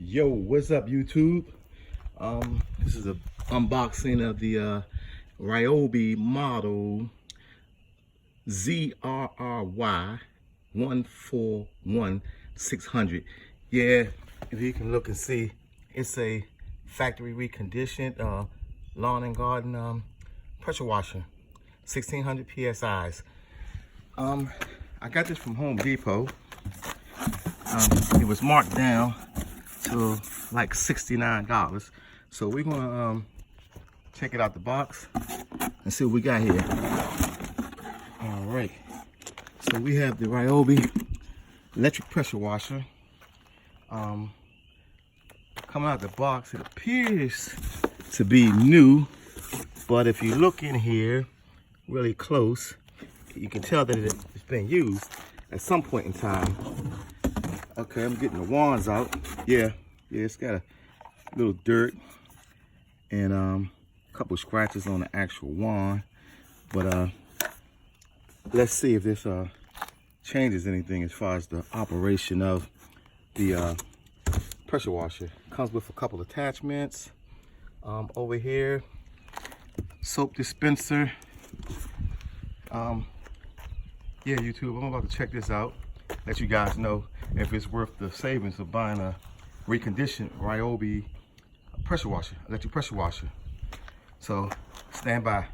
Yo, what's up, YouTube? This is an unboxing of the Ryobi model ZRRY 141600. Yeah, if you can look and see, it's a factory reconditioned lawn and garden pressure washer, 1600 PSIs. I got this from Home Depot. It was marked down to like $69. So we're gonna check it out the box and see what we got here. All right, so we have the Ryobi electric pressure washer. Coming out the box, it appears to be new, but if you look in here really close, you can tell that it's been used at some point in time. Okay, I'm getting the wands out. Yeah, it's got a little dirt and a couple scratches on the actual wand. But let's see if this changes anything as far as the operation of the pressure washer. Comes with a couple attachments. Over here, soap dispenser. Yeah, YouTube, I'm about to check this out. Let you guys know if it's worth the savings of buying a reconditioned Ryobi pressure washer, electric pressure washer. So stand by.